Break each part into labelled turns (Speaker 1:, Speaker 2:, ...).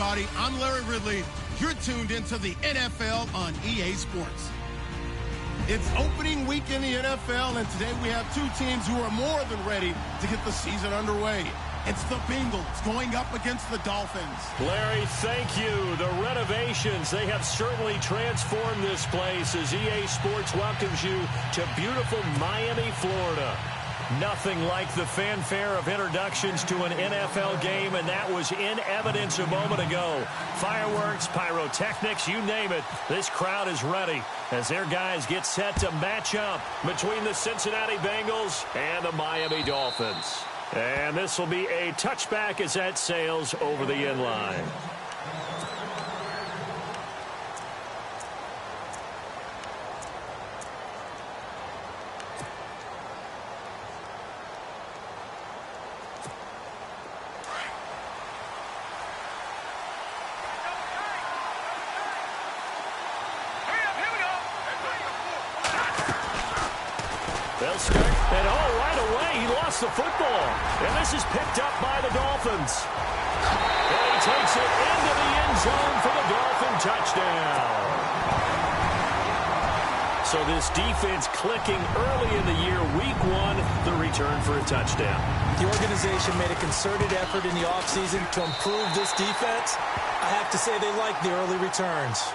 Speaker 1: everybody. I'm Larry Ridley. You're tuned into the NFL on EA Sports. It's opening week in the NFL, and today we have two teams who are more than ready to get the season underway. It's the Bengals going up against the Dolphins.
Speaker 2: Larry, thank you. The renovations, they have certainly transformed this place as EA Sports welcomes you to beautiful Miami, Florida. Nothing like the fanfare of introductions to an NFL game, and that was in evidence a moment ago. Fireworks, pyrotechnics, you name it. This crowd is ready as their guys get set to match up between the Cincinnati Bengals and the Miami Dolphins. And this will be a touchback as that sails over the end line. They'll start, and right away, he lost the football. And this is picked up by the Dolphins. And he takes it into the end zone for the Dolphin touchdown. So this defense clicking early in the year, week one, the return for a touchdown.
Speaker 3: The organization made a concerted effort in the offseason to improve this defense. I have to say they like the early returns.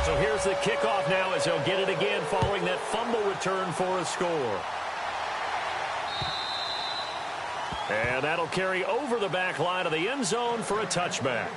Speaker 2: So here's the kickoff now as they'll get it again following that fumble return for a score. And that'll carry over the back line of the end zone for a touchback.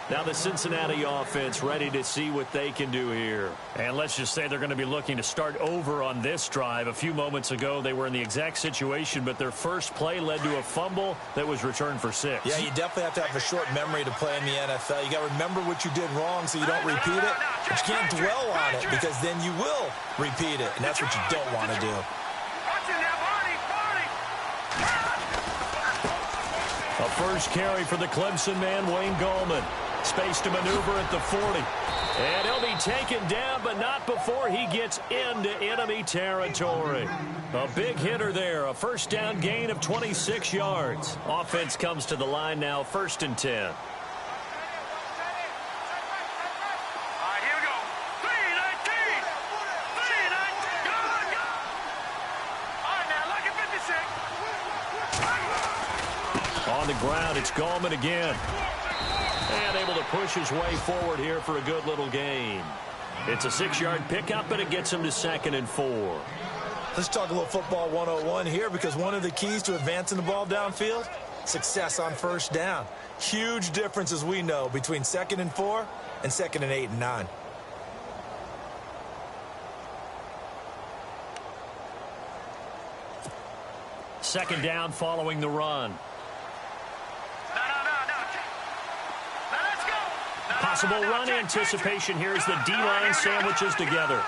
Speaker 2: Now the Cincinnati offense ready to see what they can do here. And let's just say they're going to be looking to start over on this drive. A few moments ago, they were in the exact situation, but their first play led to a fumble that was returned for 6.
Speaker 3: Yeah, you definitely have to have a short memory to play in the NFL. You got to remember what you did wrong so you don't repeat it. But you can't dwell on it because then you will repeat it, and that's what you don't want to do.
Speaker 2: A first carry for the Clemson man, Wayne Gallman. Space to maneuver at the 40. And he'll be taken down, but not before he gets into enemy territory. A big hitter there, a first down gain of 26 yards. Offense comes to the line now, 1st and 10. On the ground, it's Gallman again. And able to push his way forward here for a good little gain. It's a 6-yard pickup, and it gets him to 2nd and 4.
Speaker 3: Let's talk a little football 101 here, because one of the keys to advancing the ball downfield, success on first down. Huge difference, as we know, between 2nd and 4 and 2nd and 8 and 9.
Speaker 2: Second down following the run. Possible run anticipation here as the D-line sandwiches together.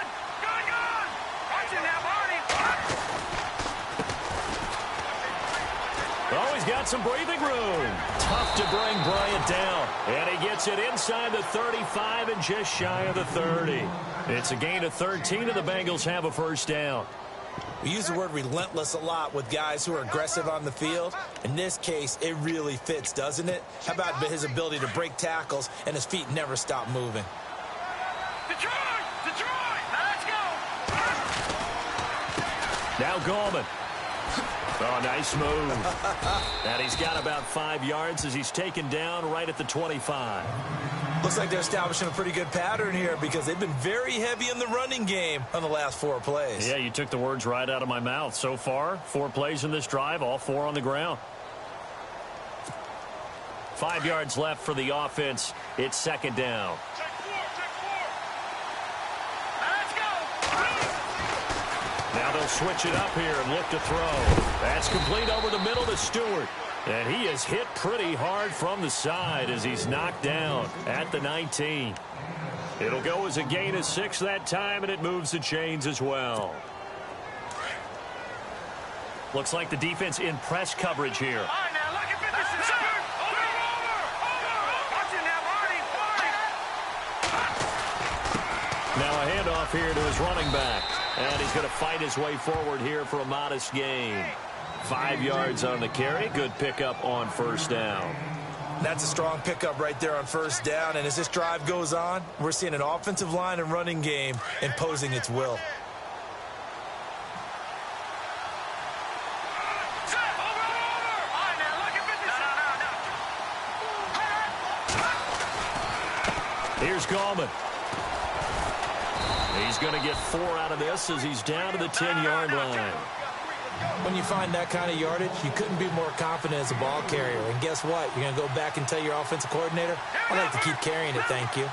Speaker 2: Oh, he's got some breathing room. Tough to bring Bryant down. And he gets it inside the 35 and just shy of the 30. It's a gain of 13, and the Bengals have a first down.
Speaker 3: We use the word relentless a lot with guys who are aggressive on the field. In this case, it really fits, doesn't it? How about his ability to break tackles and his feet never stop moving?
Speaker 4: Detroit! Now let's go!
Speaker 2: Now Gallman. Oh, nice move. And he's got about 5 yards as he's taken down right at the 25.
Speaker 3: Looks like they're establishing a pretty good pattern here because they've been very heavy in the running game on the last 4 plays.
Speaker 2: Yeah, you took the words right out of my mouth. So far, 4 plays in this drive, all 4 on the ground. 5 yards left for the offense. It's 2nd down.
Speaker 4: Check 4. Now let's go!
Speaker 2: Now they'll switch it up here and look to throw. That's complete over the middle to Stewart. And he is hit pretty hard from the side as he's knocked down at the 19. It'll go as a gain of 6 that time, and it moves the chains as well. Looks like the defense in press coverage here.
Speaker 4: All right, now look at 56. Over! Watch it now, Marty!
Speaker 2: Now a handoff off here to his running back. And he's going to fight his way forward here for a modest gain. 5 yards on the carry. Good pickup on first down.
Speaker 3: That's a strong pickup right there on first down. And as this drive goes on, we're seeing an offensive line and running game imposing its will.
Speaker 2: Here's Gallman. He's going to get 4 out of this as he's down to the 10-yard line.
Speaker 3: When you find that kind of yardage, you couldn't be more confident as a ball carrier. And guess what? You're going to go back and tell your offensive coordinator, I'd like to keep carrying it, thank you.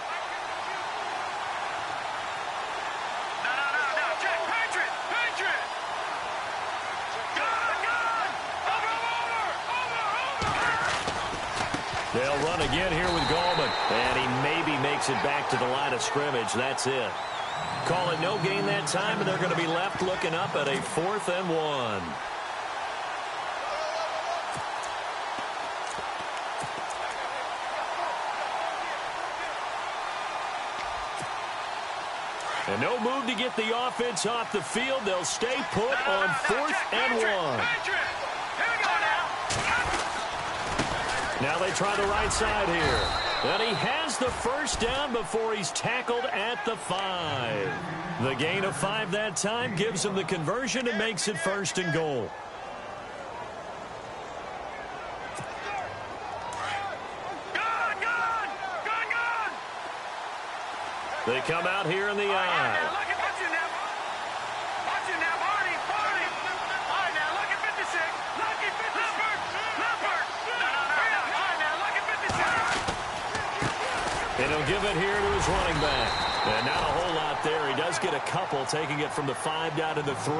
Speaker 2: They'll run again here with Gallman. And he maybe makes it back to the line of scrimmage. That's it. Call it no gain that time, and they're going to be left looking up at a 4th and 1. And no move to get the offense off the field. They'll stay put on 4th and 1. Now they try the right side here. And he has the first down before he's tackled at the 5. The gain of 5 that time gives him the conversion and makes it 1st and goal. They come out here in the eye. And he'll give it here to his running back. And not a whole lot there. He does get a couple, taking it from the 5 down to the 3.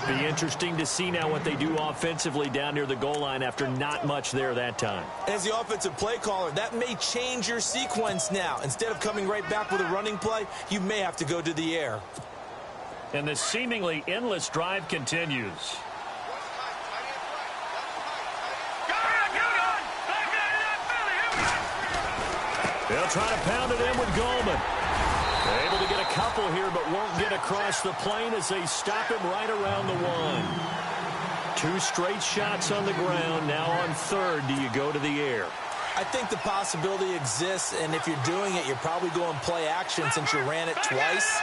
Speaker 2: Be interesting to see now what they do offensively down near the goal line after not much there that time.
Speaker 3: As the offensive play caller, that may change your sequence now. Instead of coming right back with a running play, you may have to go to the air.
Speaker 2: And the seemingly endless drive continues. They'll try to pound it in with Gallman. They're able to get a couple here, but won't get across the plane as they stop him right around the 1. 2 straight shots on the ground. Now on 3rd, do you go to the air?
Speaker 3: I think the possibility exists, and if you're doing it, you're probably going play action since you ran it twice.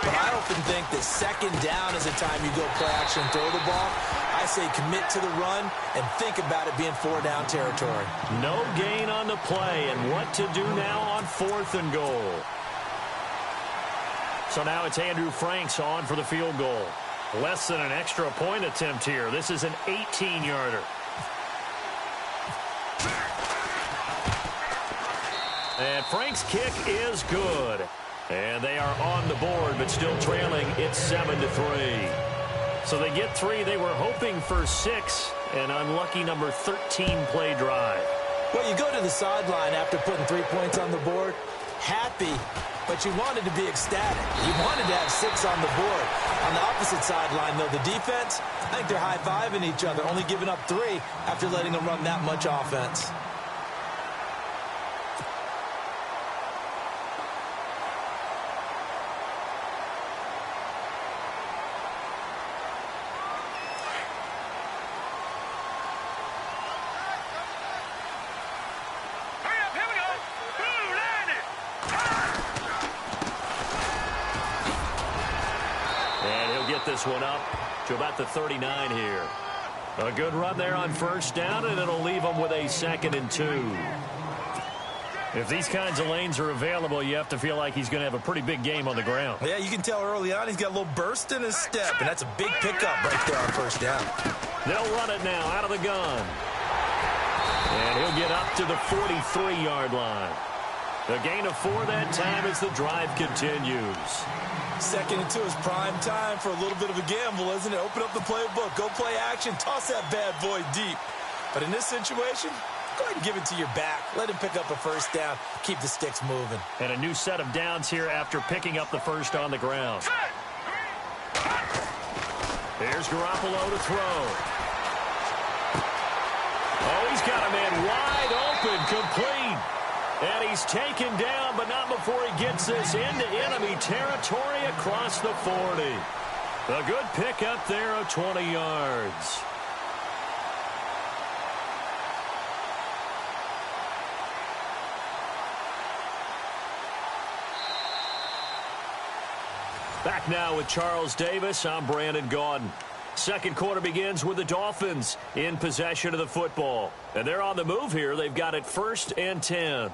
Speaker 3: But I often think that 2nd down is the time you go play action and throw the ball. I say commit to the run and think about it being 4-down territory.
Speaker 2: No gain on the play, and what to do now on 4th and goal. So now it's Andrew Franks on for the field goal. Less than an extra point attempt here. This is an 18-yarder. And Frank's kick is good. And they are on the board, but still trailing. It's 7-3. So they get 3. They were hoping for 6. An unlucky number 13 play drive.
Speaker 3: Well, you go to the sideline after putting 3 points on the board, happy, but you wanted to be ecstatic. You wanted to have 6 on the board. On the opposite sideline, though, the defense, I think they're high-fiving each other, only giving up 3 after letting them run that much offense.
Speaker 2: This one up to about the 39 here. A good run there on first down, and it'll leave them with a 2nd and 2. If these kinds of lanes are available, you have to feel like he's going to have a pretty big game on the ground.
Speaker 3: Yeah, you can tell early on he's got a little burst in his step, and that's a big pickup right there on first down.
Speaker 2: They'll run it now out of the gun. And he'll get up to the 43-yard line. A gain of 4 that time as the drive continues.
Speaker 3: 2nd and 2 is prime time for a little bit of a gamble, isn't it? Open up the playbook, go play action, toss that bad boy deep. But in this situation, go ahead and give it to your back. Let him pick up a first down, keep the sticks moving.
Speaker 2: And a new set of downs here after picking up the first on the ground. Here's Garoppolo to throw. Oh, he's got a man wide open, complete. And he's taken down, but not before he gets this into enemy territory across the 40. A good pickup there of 20 yards. Back now with Charles Davis. I'm Brandon Gaudin. Second quarter begins with the Dolphins in possession of the football. And they're on the move here. They've got it 1st and 10.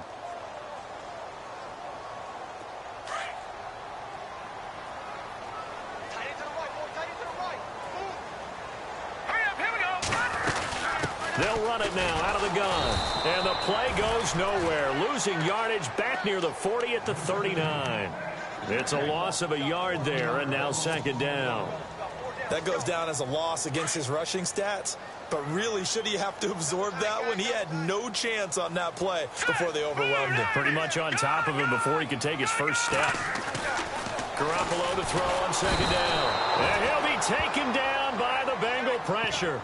Speaker 2: They'll run it now out of the gun. And the play goes nowhere. Losing yardage back near the 40 at the 39. It's a loss of a yard there, and now 2nd down.
Speaker 3: That goes down as a loss against his rushing stats. But really, should he have to absorb that one? He had no chance on that play before they overwhelmed him.
Speaker 2: Pretty much on top of him before he could take his first step. Garoppolo to throw on 2nd down. And he'll be taken down by the Bengal pressure.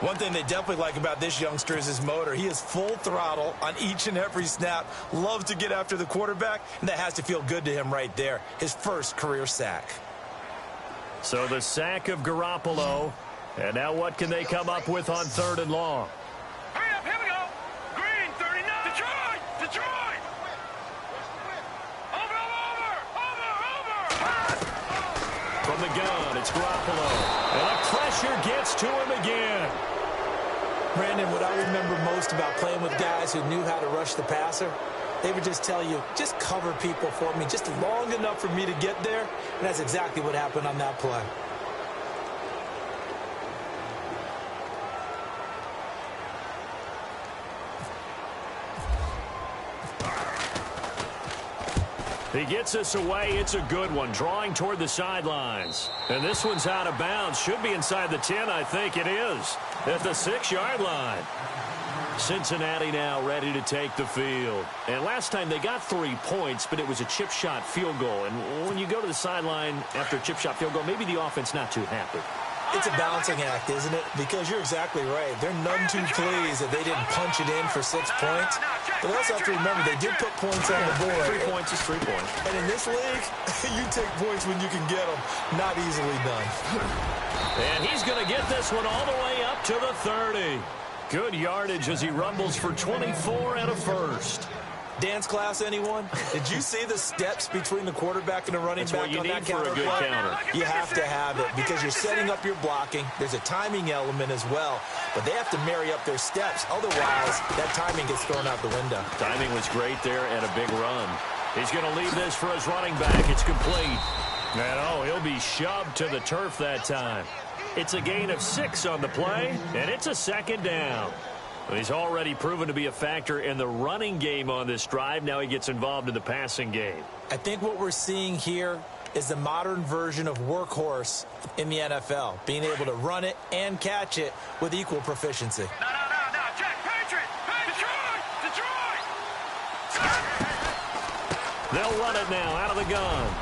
Speaker 3: One thing they definitely like about this youngster is his motor. He is full throttle on each and every snap. Loves to get after the quarterback, and that has to feel good to him right there. His first career sack.
Speaker 2: So the sack of Garoppolo. And now what can they come up with on 3rd and long?
Speaker 4: Hurry up, here we go. Green, 39. Detroit, Detroit. Over.
Speaker 2: From the gun, it's Garoppolo. And the pressure gets to him again.
Speaker 3: Brandon, what I remember most about playing with guys who knew how to rush the passer, they would just tell you, just cover people for me, just long enough for me to get there. And that's exactly what happened on that play.
Speaker 2: He gets us away. It's a good one, drawing toward the sidelines. And this one's out of bounds. Should be inside the 10, I think it is, at the 6-yard line. Cincinnati now ready to take the field. And last time they got 3 points, but it was a chip shot field goal. And when you go to the sideline after a chip shot field goal, maybe the offense not too happy.
Speaker 3: It's a balancing act, isn't it? Because you're exactly right. They're none too pleased that they didn't punch it in for 6 points. But they also have to remember they did put points on the board.
Speaker 2: 3 points is 3 points.
Speaker 3: And in this league, you take points when you can get them. Not easily done.
Speaker 2: And he's going to get this one all the way up to the 30. Good yardage as he rumbles for 24 and a first.
Speaker 3: Dance class, anyone? Did you see the steps between the quarterback and the running back on that counter?
Speaker 2: That's what you need for a good counter.
Speaker 3: You have to have it because you're setting up your blocking. There's a timing element as well, but they have to marry up their steps. Otherwise, that timing gets thrown out the window.
Speaker 2: Timing was great there and a big run. He's going to leave this for his running back. It's complete. And he'll be shoved to the turf that time. It's a gain of 6 on the play, and it's a 2nd down. He's already proven to be a factor in the running game on this drive. Now he gets involved in the passing game.
Speaker 3: I think what we're seeing here is the modern version of workhorse in the NFL, being able to run it and catch it with equal proficiency.
Speaker 4: No. Jack, Patriot. Detroit.
Speaker 2: They'll run it now out of the gun.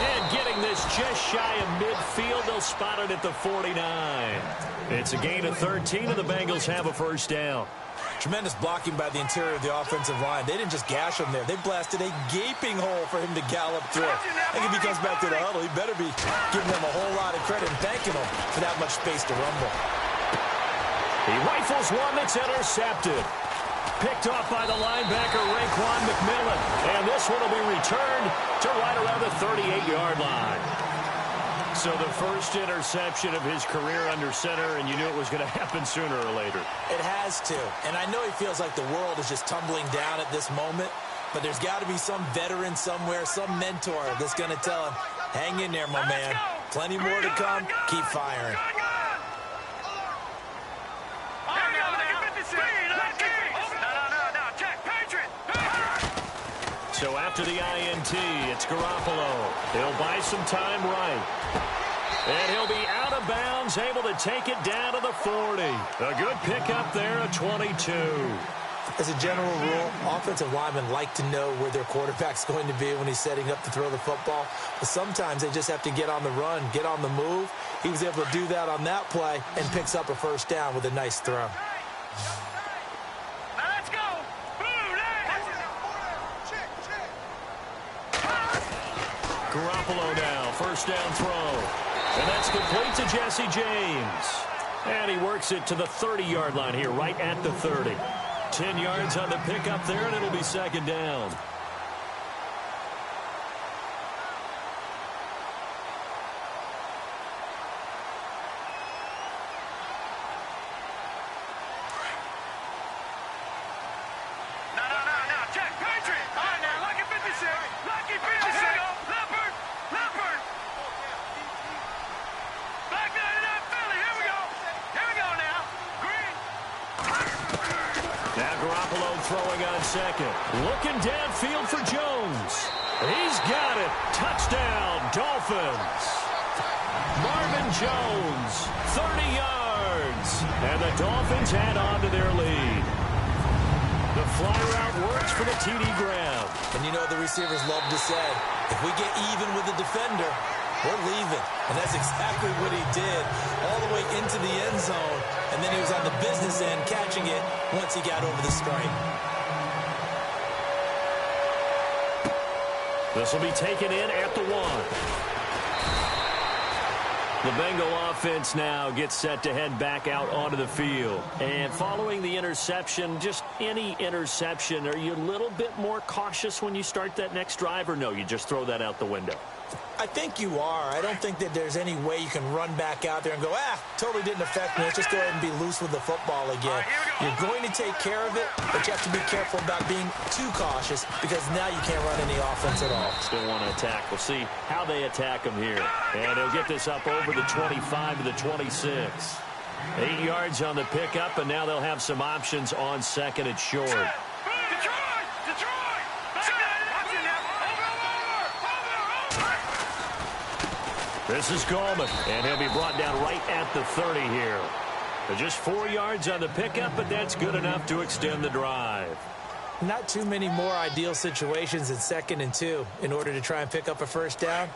Speaker 2: And getting this just shy of midfield, they'll spot it at the 49. It's a gain of 13, and the Bengals have a 1st down.
Speaker 3: Tremendous blocking by the interior of the offensive line. They didn't just gash him there. They blasted a gaping hole for him to gallop through. I think if he comes back to the huddle, he better be giving them a whole lot of credit and thanking them for that much space to rumble.
Speaker 2: He rifles one that's intercepted. Picked off by the linebacker, Raekwon McMillan. And this one will be returned to right around the 38-yard line. So the first interception of his career under center, and you knew it was going to happen sooner or later.
Speaker 3: It has to. And I know he feels like the world is just tumbling down at this moment, but there's got to be some veteran somewhere, some mentor that's going to tell him, hang in there, my man. Plenty more to come. Keep firing.
Speaker 2: So after the INT, it's Garoppolo. He'll buy some time right. And he'll be out of bounds, able to take it down to the 40. A good pickup there at 22.
Speaker 3: As a general rule, offensive linemen like to know where their quarterback's going to be when he's setting up to throw the football. But sometimes they just have to get on the run, get on the move. He was able to do that on that play and picks up a 1st down with a nice throw.
Speaker 4: Let's go. Boom,
Speaker 2: Garoppolo now, first down throw. And that's complete to Jesse James. And he works it to the 30-yard line here, right at the 30. 10 yards on the pickup there, and it'll be second down. Throwing on second. Looking downfield for Jones. He's got it. Touchdown, Dolphins. Marvin Jones, 30 yards. And the Dolphins add on to their lead. The fly route works for the TD grab.
Speaker 3: And you know the receivers love to say, if we get even with the defender, we're leaving. And that's exactly what he did all the way into the end zone. And then he was on the business end catching it once he got over the stripe.
Speaker 2: This will be taken in at the 1. The Bengal offense now gets set to head back out onto the field. And following the interception, just any interception, are you a little bit more cautious when you start that next drive, or no, you just throw that out the window?
Speaker 3: I think you are. I don't think that there's any way you can run back out there and go, totally didn't affect me. Let's just go ahead and be loose with the football again. You're going to take care of it, but you have to be careful about being too cautious because now you can't run any offense at all.
Speaker 2: Still want to attack. We'll see how they attack him here. And he'll get this up over the 25 to the 26. 8 yards on the pickup, and now they'll have some options on second and short. This is Gallman, and he'll be brought down right at the 30 here. Just 4 yards on the pickup, but that's good enough to extend the drive.
Speaker 3: Not too many more ideal situations in 2nd and 2 in order to try and pick up a first down.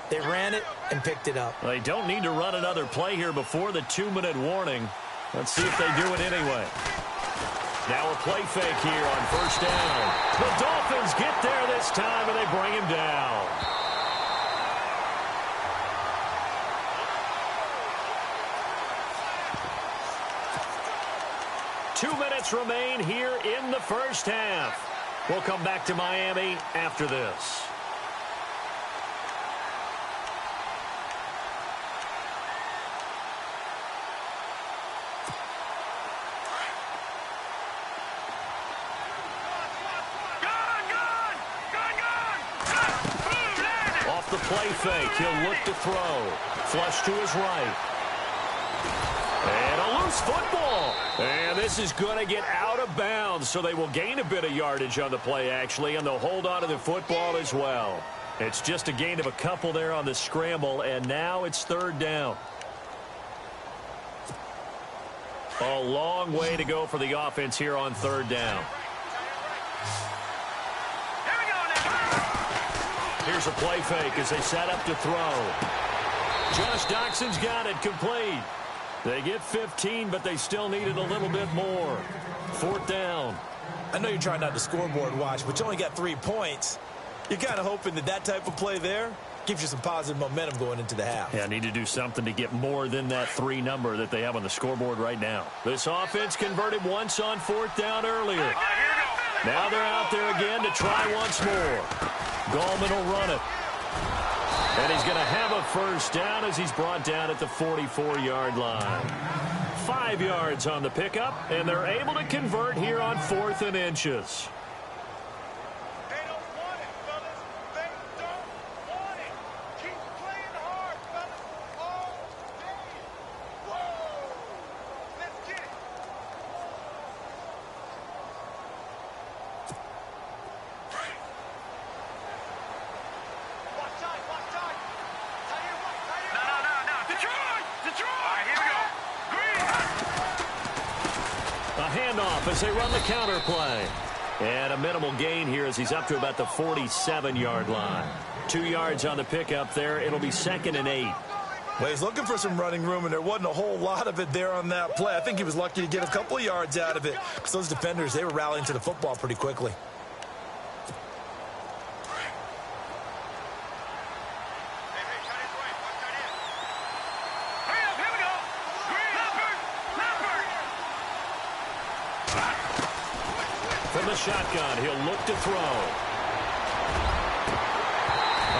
Speaker 3: They ran it and picked it up.
Speaker 2: They don't need to run another play here before the 2-minute warning. Let's see if they do it anyway. Now a play fake here on first down. The Dolphins get there this time, and they bring him down. 2 minutes remain here in the first half. We'll come back to Miami after this. Off the play fake, he'll look to throw. Flush to his right. And a loose football. And this is going to get out of bounds, so they will gain a bit of yardage on the play, actually, and they'll hold on to the football as well. It's just a gain of a couple there on the scramble, and now it's third down. A long way to go for the offense here on third down. Here's a play fake as they set up to throw. Josh Doxson's got it complete. They get 15, but they still needed a little bit more. Fourth down.
Speaker 3: I know you're trying not to scoreboard watch, but you only got 3 points. You're kind of hoping that that type of play there gives you some positive momentum going into the half.
Speaker 2: Yeah, need to do something to get more than that 3 number that they have on the scoreboard right now. This offense converted once on fourth down earlier. Now they're out there again to try once more. Gallman will run it. And he's going to have a first down as he's brought down at the 44-yard line. 5 yards on the pickup, and they're able to convert here on 4th and inches.
Speaker 4: They don't want it, fellas. They don't want it. Keep playing hard, fellas. All day. Whoa. Let's get it. Watch time, watch time. No. Detroit! All right, here we go. Green.
Speaker 2: A handoff as they run the counter play. And a minimal gain here as he's up to about the 47-yard line. 2 yards on the pickup there. It'll be 2nd and 8.
Speaker 3: Well, he's looking for some running room, and there wasn't a whole lot of it there on that play. I think he was lucky to get a couple of yards out of it. Because those defenders, they were rallying to the football pretty quickly.
Speaker 2: the shotgun. He'll look to throw.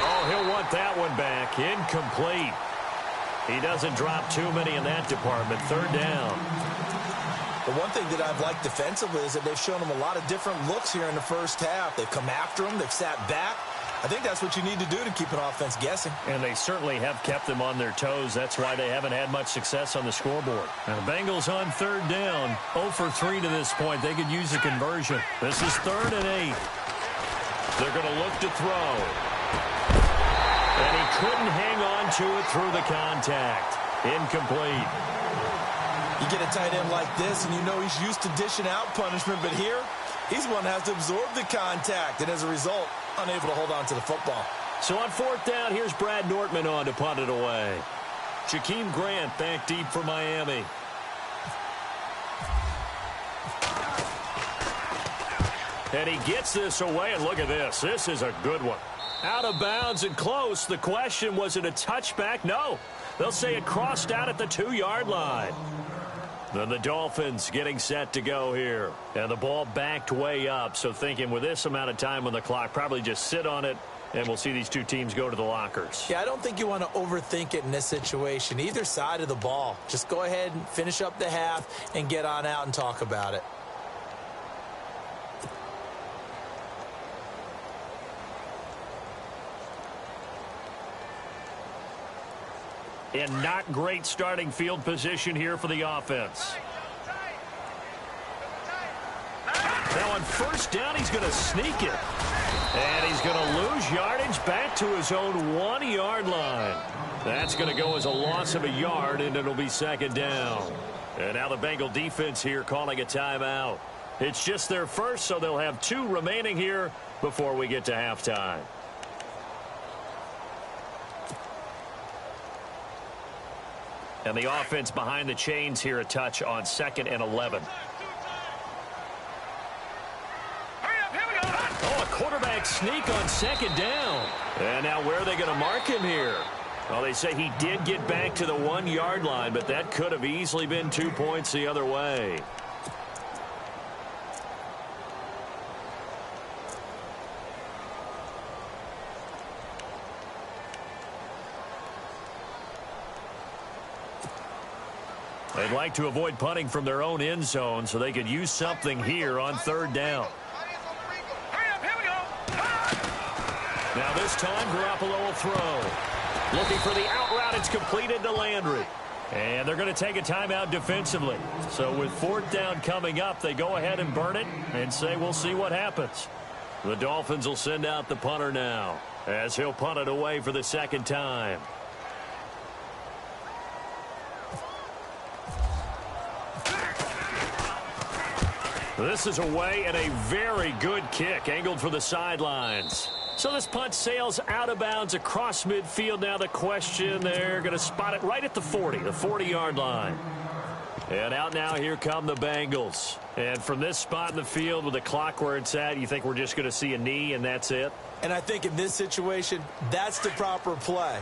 Speaker 2: Oh, he'll want that one back. Incomplete. He doesn't drop too many in that department. Third down.
Speaker 3: The one thing that I've liked defensively is that they've shown him a lot of different looks here in the first half. They've come after him. They've sat back. I think that's what you need to do to keep an offense guessing.
Speaker 2: And they certainly have kept them on their toes. That's why they haven't had much success on the scoreboard. Now the Bengals on third down. 0 for 3 to this point. They could use a conversion. This is 3rd and 8. They're going to look to throw. And he couldn't hang on to it through the contact. Incomplete.
Speaker 3: You get a tight end like this, and you know he's used to dishing out punishment, but here, he's the one that has to absorb the contact, and as a result, unable to hold on to the football.
Speaker 2: So on 4th down, here's Brad Nortman on to punt it away. Jakeem Grant back deep for Miami. And he gets this away, and look at this. This is a good one. Out of bounds and close. The question, was it a touchback? No. They'll say it crossed out at the 2-yard line. Then the Dolphins getting set to go here. And the ball backed way up. So thinking with this amount of time on the clock, probably just sit on it, and we'll see these two teams go to the lockers.
Speaker 3: Yeah, I don't think you want to overthink it in this situation. Either side of the ball. Just go ahead and finish up the half and get on out and talk about it.
Speaker 2: And not great starting field position here for the offense. Now on 1st down, he's going to sneak it. And he's going to lose yardage back to his own 1-yard line. That's going to go as a loss of a yard, and it'll be 2nd down. And now the Bengal defense here calling a timeout. It's just their first, so they'll have 2 remaining here before we get to halftime. And the offense behind the chains here a touch on 2nd and 11. Oh, a quarterback sneak on 2nd down. And now where are they going to mark him here? Well, they say he did get back to the 1-yard line, but that could have easily been 2 points the other way. They'd like to avoid punting from their own end zone so they could use something here on 3rd down. Now this time, Garoppolo will throw. Looking for the out route. It's completed to Landry. And they're going to take a timeout defensively. So with 4th down coming up, they go ahead and burn it and say we'll see what happens. The Dolphins will send out the punter now as he'll punt it away for the 2nd time. This is away and a very good kick angled for the sidelines. So this punt sails out of bounds across midfield. Now the question, they're going to spot it right at the 40, the 40-yard line. And out now, here come the Bengals. And from this spot in the field with the clock where it's at, you think we're just going to see a knee and that's it?
Speaker 3: And I think in this situation, that's the proper play.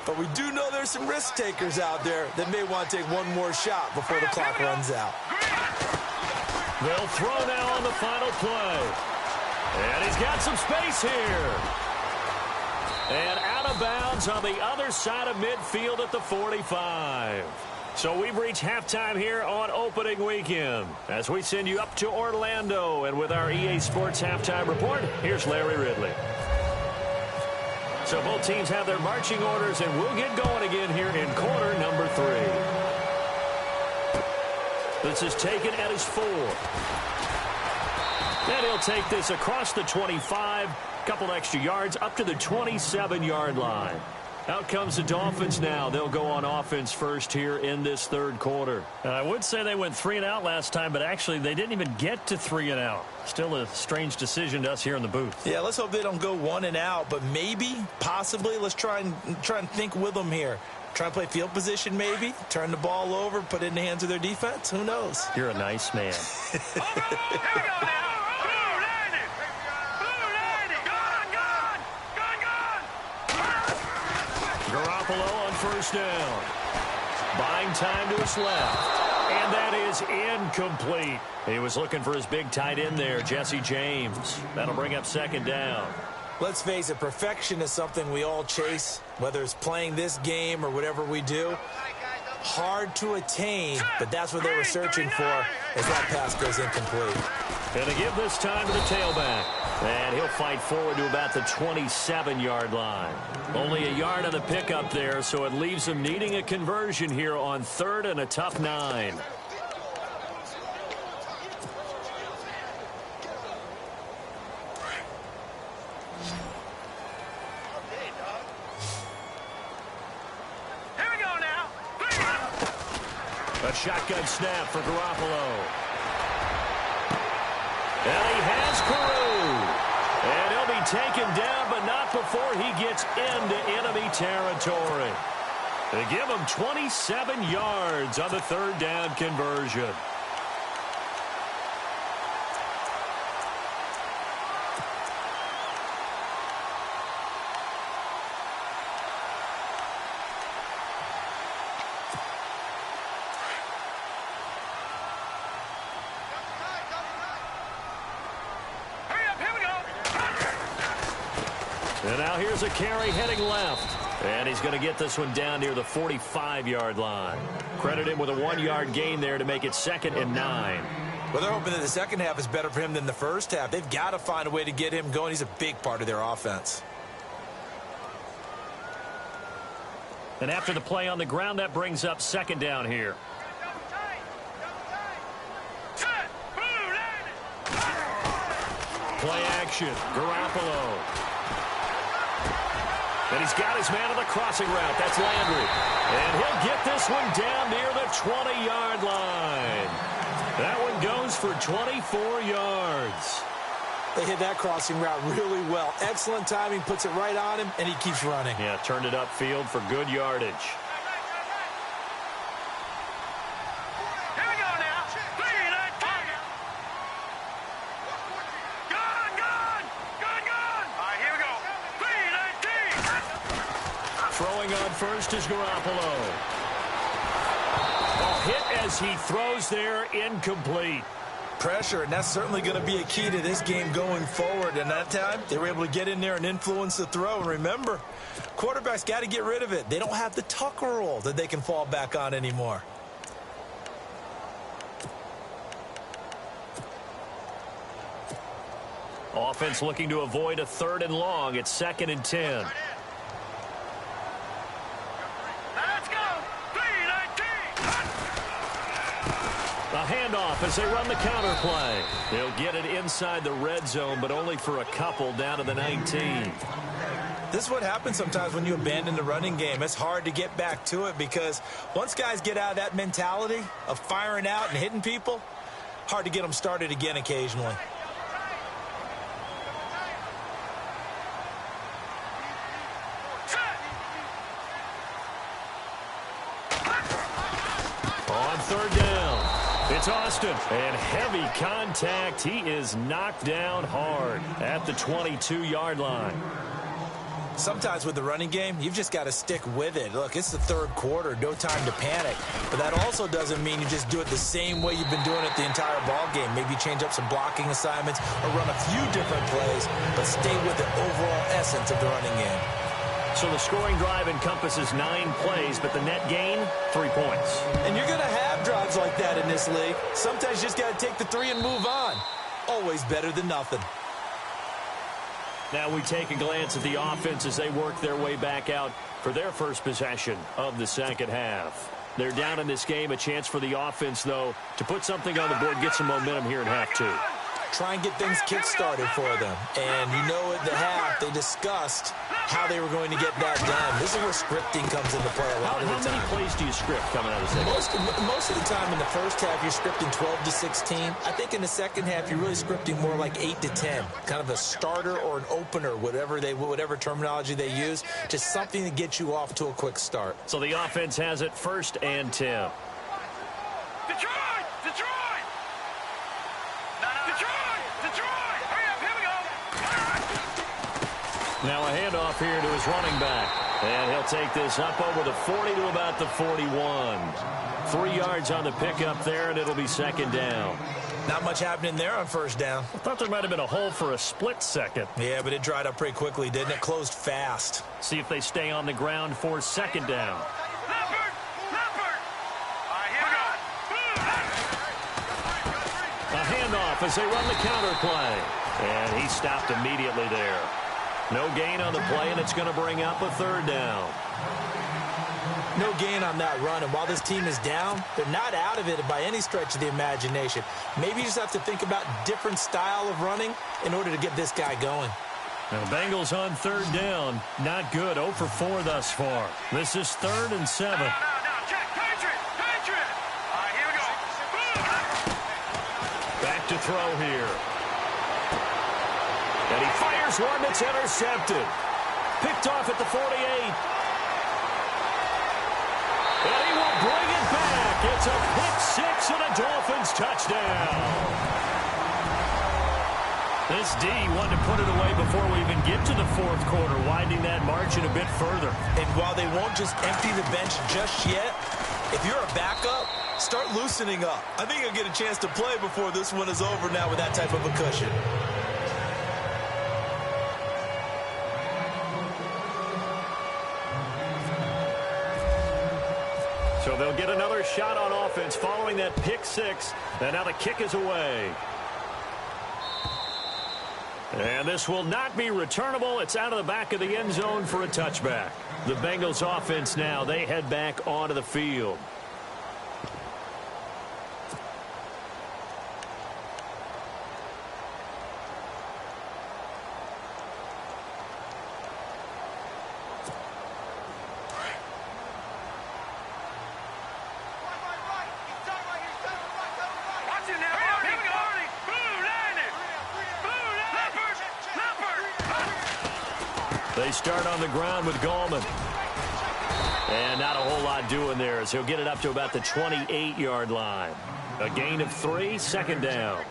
Speaker 3: But we do know there's some risk takers out there that may want to take one more shot before the clock runs out.
Speaker 2: They'll throw now on the final play. And he's got some space here. And out of bounds on the other side of midfield at the 45. So we've reached halftime here on opening weekend as we send you up to Orlando. And with our EA Sports halftime report, here's Larry Ridley. So both teams have their marching orders, and we'll get going again here in quarter number 3. This is taken at his 4. And he'll take this across the 25, couple extra yards up to the 27-yard line. Out comes the Dolphins now. They'll go on offense first here in this 3rd quarter. And I would say they went 3 and out last time, but actually they didn't even get to 3 and out. Still a strange decision to us here in the booth.
Speaker 3: Yeah, let's hope they don't go 1 and out, but maybe, possibly, let's try and think with them here. Try and play field position maybe, turn the ball over, put it in the hands of their defense. Who knows?
Speaker 2: You're a nice man. Garoppolo on 1st down. Buying time to his left. And that is incomplete. He was looking for his big tight end there, Jesse James. That'll bring up second down.
Speaker 3: Let's face it, perfection is something we all chase, whether it's playing this game or whatever we do. Hard to attain, but that's what they were searching for as that pass goes incomplete.
Speaker 2: Going to give this time to the tailback. And he'll fight forward to about the 27-yard line. Only a yard on the pickup there, so it leaves him needing a conversion here on 3rd and a tough 9. A shotgun snap for Garoppolo. And he has Carew. And he'll be taken down, but not before he gets into enemy territory. They give him 27 yards on the 3rd down conversion. And now here's a carry heading left. And he's going to get this one down near the 45-yard line. Credit him with a 1-yard gain there to make it 2nd and 9.
Speaker 3: Well, they're hoping that the second half is better for him than the first half. They've got to find a way to get him going. He's a big part of their offense.
Speaker 2: And after the play on the ground, that brings up 2nd down here. Play action. Garoppolo. And he's got his man on the crossing route. That's Landry. And he'll get this one down near the 20-yard line. That one goes for 24 yards.
Speaker 3: They hit that crossing route really well. Excellent timing, puts it right on him, and he keeps running.
Speaker 2: Yeah, turned it upfield for good yardage. Throwing on first is Garoppolo. A hit as he throws there, incomplete.
Speaker 3: Pressure, and that's certainly going to be a key to this game going forward. And that time, they were able to get in there and influence the throw. And remember, quarterbacks got to get rid of it. They don't have the tucker roll that they can fall back on anymore.
Speaker 2: Offense looking to avoid a 3rd and long. It's 2nd and 10. A handoff as they run the counter play. They'll get it inside the red zone, but only for a couple down to the 19.
Speaker 3: This is what happens sometimes when you abandon the running game. It's hard to get back to it because once guys get out of that mentality of firing out and hitting people, hard to get them started again occasionally.
Speaker 2: On 3rd down. It's Austin, and heavy contact. He is knocked down hard at the 22-yard line.
Speaker 3: Sometimes with the running game, you've just got to stick with it. Look, it's the 3rd quarter, no time to panic. But that also doesn't mean you just do it the same way you've been doing it the entire ball game. Maybe change up some blocking assignments or run a few different plays, but stay with the overall essence of the running game.
Speaker 2: So the scoring drive encompasses 9 plays, but the net gain, 3 points.
Speaker 3: And you're going to have drives like that in this league. Sometimes you just got to take the 3 and move on. Always better than nothing.
Speaker 2: Now we take a glance at the offense as they work their way back out for their first possession of the second half. They're down in this game. A chance for the offense, though, to put something on the board, get some momentum here in half 2.
Speaker 3: Try and get things kick-started for them. And you know at the half, they discussed how they were going to get that done. This is where scripting comes into play a lot of the time.
Speaker 2: How many plays do you script coming out of the second?
Speaker 3: Most of the time in the first half, you're scripting 12 to 16. I think in the second half, you're really scripting more like 8 to 10. Kind of a starter or an opener, whatever terminology they use. Just something to get you off to a quick start.
Speaker 2: So the offense has it 1st and 10.
Speaker 4: Detroit! Hurry up, here we go!
Speaker 2: Now a handoff here to his running back. And he'll take this up over the 40 to about the 41. 3 yards on the pickup there, and it'll be second down.
Speaker 3: Not much happening there on first down.
Speaker 2: I thought there might have been a hole for a split second.
Speaker 3: Yeah, but it dried up pretty quickly, didn't it? Closed fast.
Speaker 2: See if they stay on the ground for second down. A handoff as they run the counter play. And he stopped immediately there. No gain on the play, and it's going to bring up a third down.
Speaker 3: No gain on that run, and while this team is down, they're not out of it by any stretch of the imagination. Maybe you just have to think about different style of running in order to get this guy going.
Speaker 2: Now the Bengals on third down. Not good. 0 for 4 thus far. This is 3rd and 7.
Speaker 4: Check. Patriot. All right, here we go.
Speaker 2: Back to throw here. And he fires one that's intercepted. Picked off at the 48. And he will bring it back. It's a pick 6 and a Dolphins touchdown. This D wanted to put it away before we even get to the fourth quarter, widening that margin a bit further.
Speaker 3: And while they won't just empty the bench just yet, if you're a backup, start loosening up. I think you'll get a chance to play before this one is over now with that type of a cushion.
Speaker 2: So they'll get another shot on offense following that pick 6. And now the kick is away. And this will not be returnable. It's out of the back of the end zone for a touchback. The Bengals offense now, they head back onto the field. They start on the ground with Gallman. And not a whole lot doing there as he'll get it up to about the 28-yard line. A gain of 3, second down.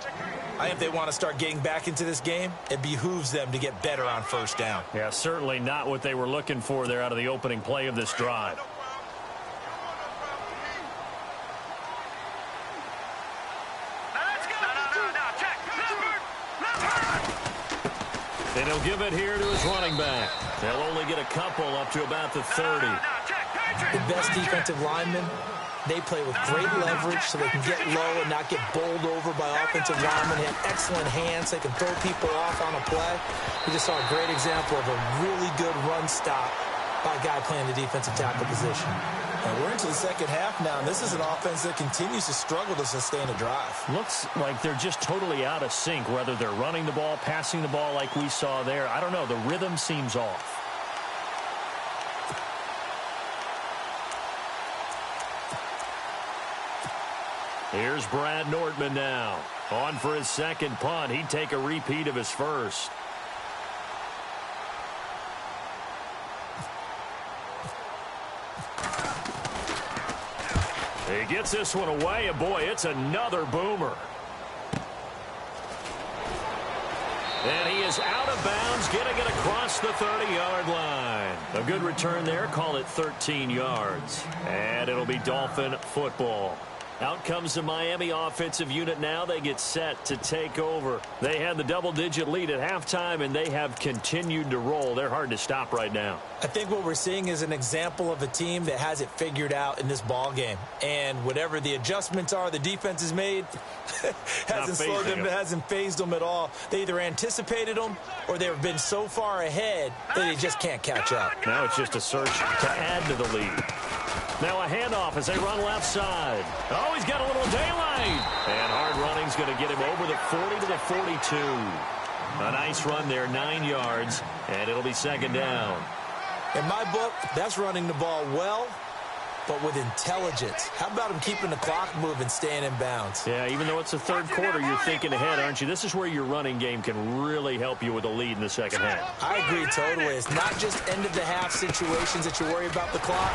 Speaker 3: I think if they want to start getting back into this game, it behooves them to get better on first down.
Speaker 2: Yeah, certainly not what they were looking for there out of the opening play of this drive. And he'll give it here to his running back. They'll only get a couple up to about the 30.
Speaker 3: The best defensive linemen, they play with great leverage so they can get low and not get bowled over by offensive linemen. They have excellent hands. They can throw people off on a play. We just saw a great example of a really good run stop by a guy playing the defensive tackle position.
Speaker 5: And we're into the second half now, and this is an offense that continues to struggle to sustain a drive.
Speaker 2: Looks like they're just totally out of sync, whether they're running the ball, passing the ball like we saw there. I don't know. The rhythm seems off. Here's Brad Nordman now. On for his second punt. He'd take a repeat of his first. He gets this one away, and boy, it's another boomer. And he is out of bounds, getting it across the 30-yard line. A good return there, call it 13 yards. And it'll be Dolphin football. Out comes the Miami offensive unit now. They get set to take over. They had the double-digit lead at halftime, and they have continued to roll. They're hard to stop right now.
Speaker 3: I think what we're seeing is an example of a team that has it figured out in this ball game. And whatever the adjustments are the defense has made, hasn't slowed them, hasn't phased them at all. They either anticipated them or they've been so far ahead that they just can't catch up.
Speaker 2: Now it's just a search to add to the lead. Now a handoff as they run left side. Oh, he's got a little daylight. And hard running's going to get him over the 40 to the 42. A nice run there, 9 yards, and it'll be second down.
Speaker 3: In my book, that's running the ball well, but with intelligence. How about him keeping the clock moving, staying in bounds?
Speaker 2: Yeah, even though it's the third quarter, you're thinking ahead, aren't you? This is where your running game can really help you with a lead in the second half.
Speaker 3: I agree totally. It's not just end-of-the-half situations that you worry about the clock.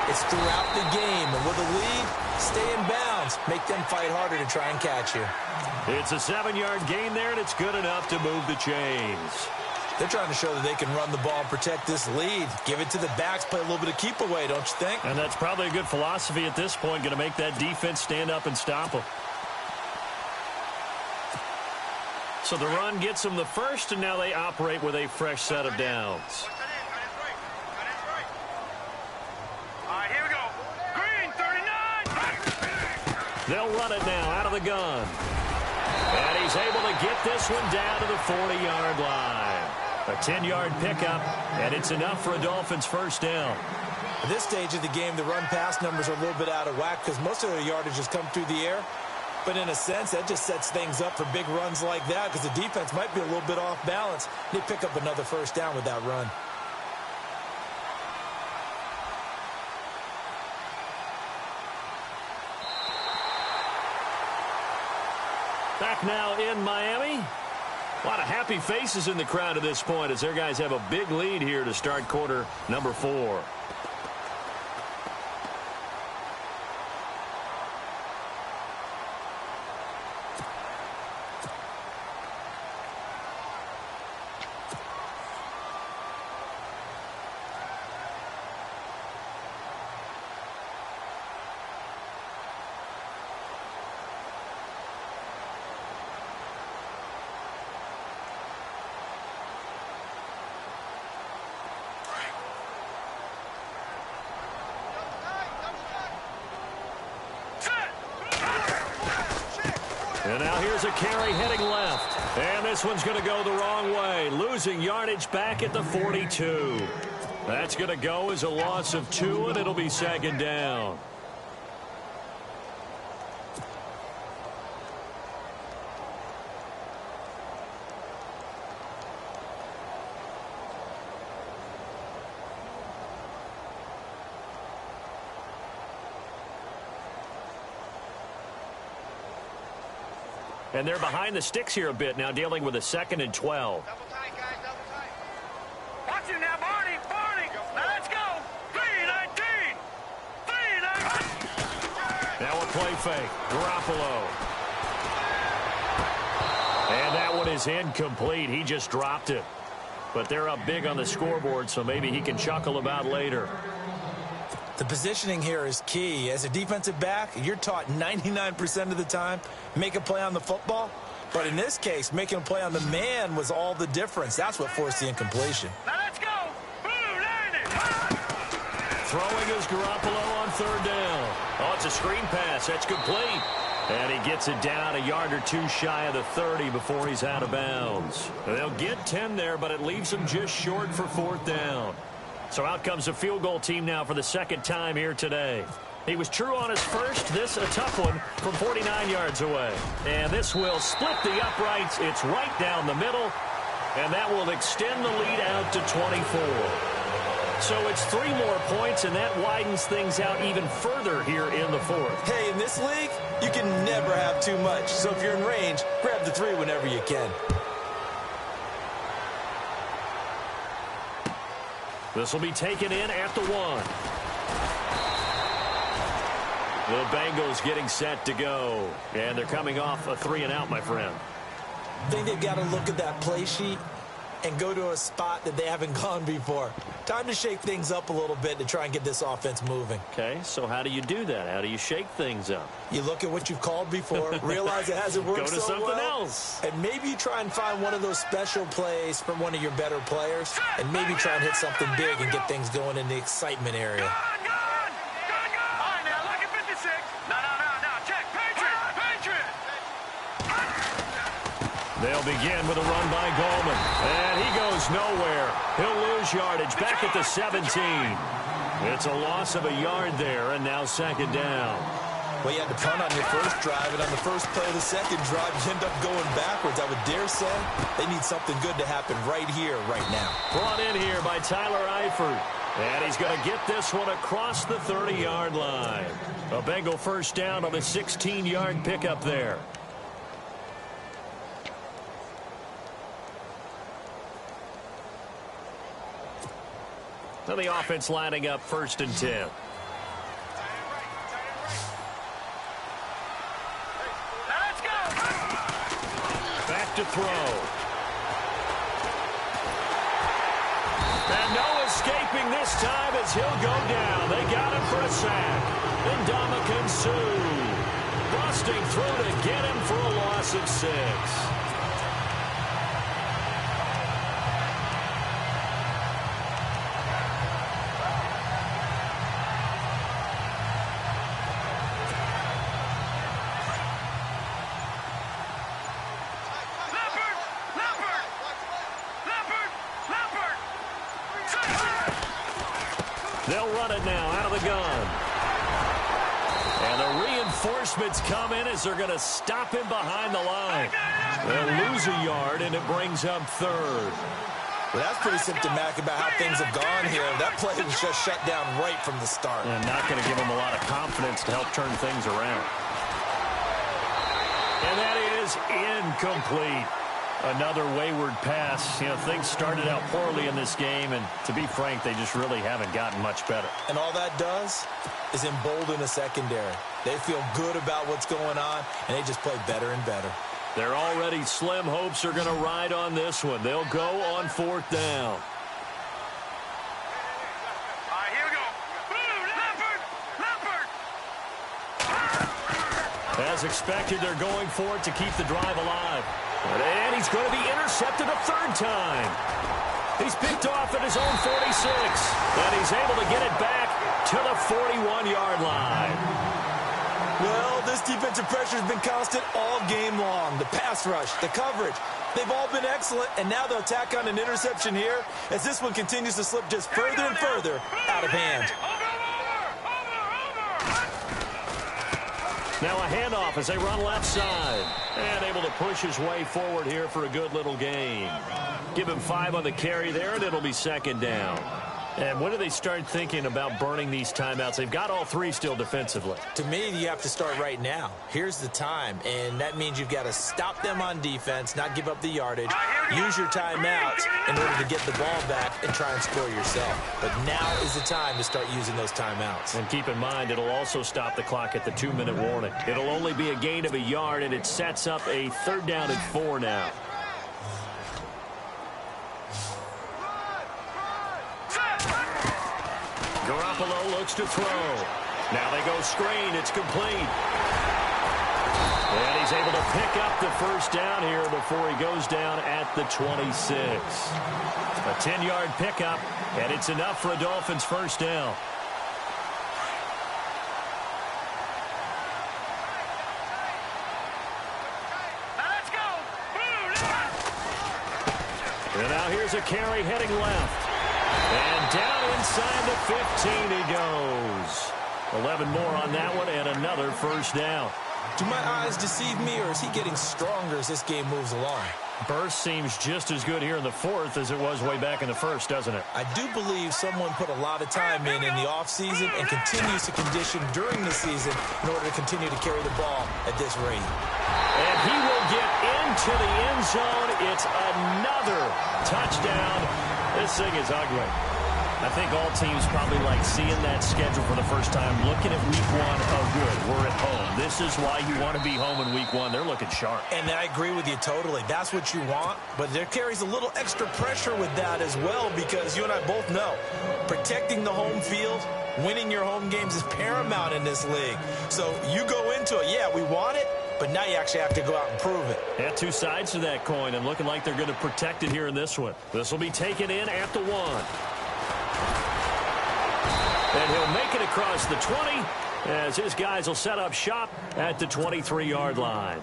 Speaker 3: It's throughout the game. And with a lead, stay in bounds. Make them fight harder to try and catch you.
Speaker 2: It's a 7-yard gain there, and it's good enough to move the chains.
Speaker 3: They're trying to show that they can run the ball and protect this lead. Give it to the backs, play a little bit of keep away, don't you think?
Speaker 2: And that's probably a good philosophy at this point, going to make that defense stand up and stop them. So the run gets them the first, and now they operate with a fresh set of downs.
Speaker 4: All right, here we go. Green, 39.
Speaker 2: They'll run it now out of the gun. And he's able to get this one down to the 40-yard line. A 10-yard pickup, and it's enough for a Dolphins first down.
Speaker 3: At this stage of the game, the run-pass numbers are a little bit out of whack because most of their yardage has come through the air. But in a sense, that just sets things up for big runs like that because the defense might be a little bit off balance. They pick up another first down with that run.
Speaker 2: Back now in Miami. A lot of happy faces in the crowd at this point as their guys have a big lead here to start quarter number 4. And now here's a carry heading left. And this one's going to go the wrong way. Losing yardage back at the 42. That's going to go as a loss of 2, and it'll be second down. And they're behind the sticks here a bit now, dealing with a 2nd and 12.
Speaker 4: Double tight, guys, double tight. Watch it now, Barney, Barney. Now let's go. 3-19. 3-19.
Speaker 2: Now a play fake. Garoppolo. And that one is incomplete. He just dropped it. But they're up big on the scoreboard, so maybe he can chuckle about later.
Speaker 3: The positioning here is key. As a defensive back, you're taught 99% of the time, make a play on the football. But in this case, making a play on the man was all the difference. That's what forced the incompletion.
Speaker 4: Now let's go. Boom, landed.
Speaker 2: Throwing is Garoppolo on 3rd down. Oh, it's a screen pass. That's complete. And he gets it down a yard or 2 shy of the 30 before he's out of bounds. They'll get 10 there, but it leaves them just short for 4th down. So out comes a field goal team now for the 2nd time here today. He was true on his first. This a tough one from 49 yards away. And this will split the uprights. It's right down the middle. And that will extend the lead out to 24. So it's 3 more points, and that widens things out even further here in the 4th.
Speaker 3: Hey, in this league, you can never have too much. So if you're in range, grab the 3 whenever you can.
Speaker 2: This will be taken in at the 1. The Bengals getting set to go. And they're coming off a 3-and-out, my friend.
Speaker 3: I think they've got to look at that play sheet and go to a spot that they haven't gone before. Time to shake things up a little bit to try and get this offense moving.
Speaker 2: Okay, so how do you do that? How do you shake things up?
Speaker 3: You look at what you've called before, realize it hasn't worked
Speaker 2: Go to
Speaker 3: so
Speaker 2: something
Speaker 3: well,
Speaker 2: else.
Speaker 3: and maybe you try and find one of those special plays from one of your better players, and maybe try and hit something big and get things going in the excitement area.
Speaker 4: Good. All right, now look at 56. No. Check. Patriot.
Speaker 2: They'll begin with a run by Goldman. And he goes nowhere. He'll lose yardage back at the 17. It's a loss of a yard there, and now 2nd down.
Speaker 3: Well, you had to punt on your first drive, and on the first play of the second drive, you end up going backwards. I would dare say they need something good to happen right here, right now.
Speaker 2: Brought in here by Tyler Eifert. And he's going to get this one across the 30-yard line. A Bengal first down on a 16-yard pickup there. Now the offense lining up 1st and 10.
Speaker 4: Let's go.
Speaker 2: Back to throw. this time as he'll go down. They got him for a sack. Ndamukong Suh busting through to get him for a loss of 6. They'll run it now out of the gun. And the reinforcements come in as they're going to stop him behind the line. They'll lose a yard, and it brings up 3rd.
Speaker 5: Well, that's pretty symptomatic about how things have gone here. That play was just shut down right from the start.
Speaker 2: And not going to give him a lot of confidence to help turn things around. And that is incomplete. Another wayward pass. You know, things started out poorly in this game, and to be frank, they just really haven't gotten much better.
Speaker 5: And all that does is embolden the secondary. They feel good about what's going on, and they just play better and better.
Speaker 2: Their already slim hopes are going to ride on this one. They'll go on 4th down.
Speaker 4: Here we go. Leopard!
Speaker 2: As expected, they're going for it to keep the drive alive. And he's going to be intercepted a 3rd time. He's picked off at his own 46. And he's able to get it back to the 41-yard line.
Speaker 5: Well, this defensive pressure has been constant all game long. The pass rush, the coverage, they've all been excellent. And now they'll tack on an interception here as this one continues to slip just further and further out of hand.
Speaker 2: Now a handoff as they run left side. And able to push his way forward here for a good little gain. Give him 5 on the carry there, and it'll be 2nd down. And when do they start thinking about burning these timeouts? They've got all 3 still defensively.
Speaker 5: To me, you have to start right now. Here's the time, and that means you've got to stop them on defense, not give up the yardage, use your timeouts in order to get the ball back and try and score yourself. But now is the time to start using those timeouts.
Speaker 2: And keep in mind, it'll also stop the clock at the 2-minute warning. It'll only be a gain of a yard, and it sets up a 3rd down and 4 now. Garoppolo looks to throw. Now they go screen. It's complete. And he's able to pick up the 1st down here before he goes down at the 26. A 10-yard pickup, and it's enough for a Dolphins 1st down.
Speaker 4: Let's go.
Speaker 2: And now here's a carry heading left. And down inside the 15 he goes. 11 more on that one, and another 1st down.
Speaker 5: Do my eyes deceive me, or is he getting stronger as this game moves along?
Speaker 2: Burst seems just as good here in the 4th as it was way back in the 1st, doesn't it?
Speaker 5: I do believe someone put a lot of time in the offseason and continues to condition during the season in order to continue to carry the ball at this rate.
Speaker 2: And he will get into the end zone. It's another touchdown. This thing is ugly. I think all teams probably like seeing that schedule for the first time, looking at week 1. Oh, good, we're at home. This is why you want to be home in week 1. They're looking sharp.
Speaker 5: And I agree with you totally. That's what you want. But there carries a little extra pressure with that as well, because you and I both know protecting the home field, winning your home games is paramount in this league. So you go into it, yeah, we want it, but now you actually have to go out and prove it.
Speaker 2: Yeah, 2 sides to that coin, and looking like they're going to protect it here in this one. This will be taken in at the 1. And he'll make it across the 20 as his guys will set up shop at the 23-yard line.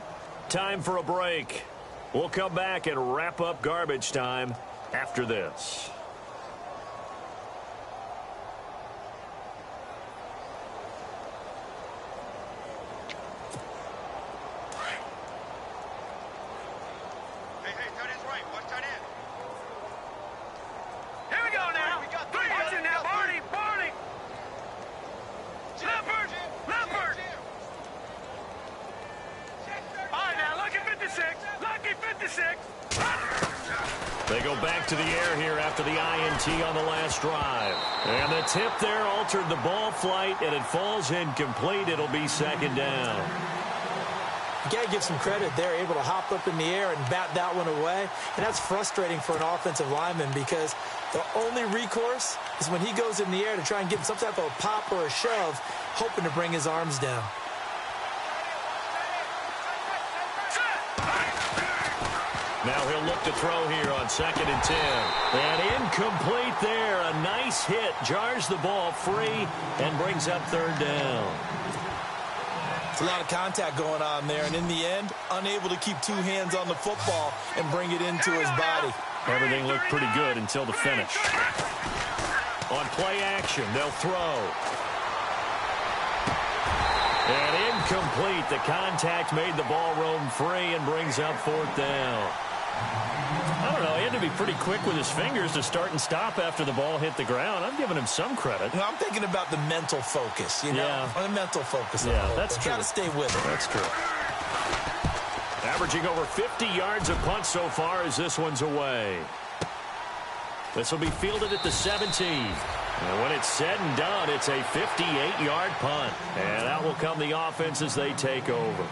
Speaker 2: Time for a break. We'll come back and wrap up garbage time after this.
Speaker 4: Hey, tight end's right. Watch tight end. Here we go now. Watch it now, Barney. Leopard. All right, now, lucky 56.
Speaker 2: They go back to the air here after the INT on the last drive. And the tip there altered the ball flight, and it falls incomplete. It'll be 2nd down.
Speaker 5: You got to give some credit. They're able to hop up in the air and bat that one away. And that's frustrating for an offensive lineman because the only recourse is when he goes in the air to try and get some type of a pop or a shove, hoping to bring his arms down.
Speaker 2: Now he'll look to throw here on 2nd and 10. And incomplete there. A nice hit. Jars the ball free and brings up 3rd down.
Speaker 5: It's a lot of contact going on there, and in the end, unable to keep 2 hands on the football and bring it into his body.
Speaker 2: Everything looked pretty good until the finish. On play action, they'll throw. And incomplete. The contact made the ball roam free and brings up 4th down. I don't know. He had to be pretty quick with his fingers to start and stop after the ball hit the ground. I'm giving him some credit.
Speaker 5: I'm thinking about the mental focus, you know?
Speaker 2: Yeah.
Speaker 5: The mental focus.
Speaker 2: Yeah, that's true.
Speaker 5: Got to stay with it.
Speaker 2: That's true. Averaging over 50 yards a punt so far as this one's away. This will be fielded at the 17. And when it's said and done, it's a 58-yard punt. And out will come the offense as they take over.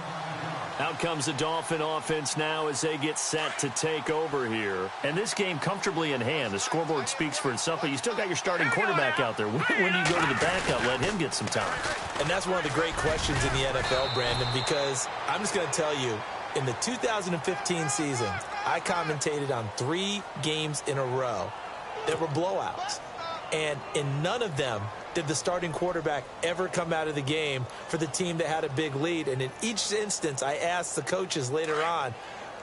Speaker 2: Out comes the Dolphin offense now as they get set to take over here. And this game comfortably in hand. The scoreboard speaks for itself, but you still got your starting quarterback out there. When do you go to the backup? Let him get some time.
Speaker 5: And that's one of the great questions in the NFL, Brandon, because I'm just going to tell you, in the 2015 season, I commentated on 3 games in a row that were blowouts. And in none of them did the starting quarterback ever come out of the game for the team that had a big lead. And in each instance, I asked the coaches later on,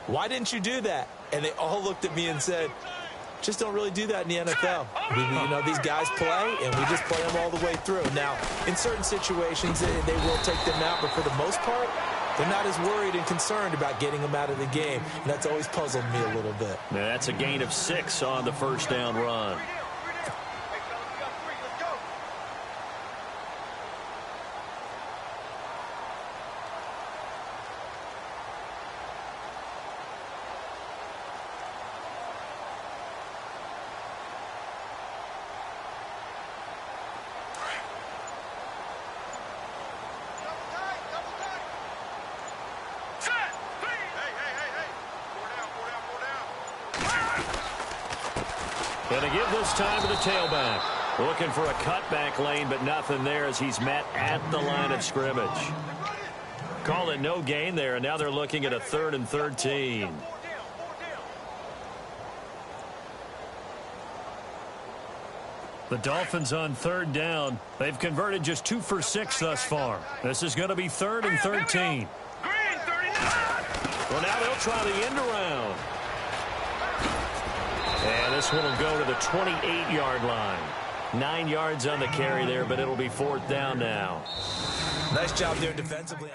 Speaker 5: why didn't you do that? And they all looked at me and said, just don't really do that in the NFL. You know, these guys play, and we just play them all the way through. Now, in certain situations, they will take them out, but for the most part, they're not as worried and concerned about getting them out of the game. And that's always puzzled me a little bit.
Speaker 2: Now, that's a gain of 6 on the 1st down run. Going to give this time to the tailback. Looking for a cutback lane, but nothing there as he's met at the line of scrimmage. Call it no gain there, and now they're looking at a 3rd and 13. The Dolphins on 3rd down. They've converted just 2 for 6 thus far. This is going to be 3rd and 13. Well, now they'll try the end around. And this one will go to the 28-yard line. 9 yards on the carry there, but it'll be 4th down now.
Speaker 5: Nice job there defensively.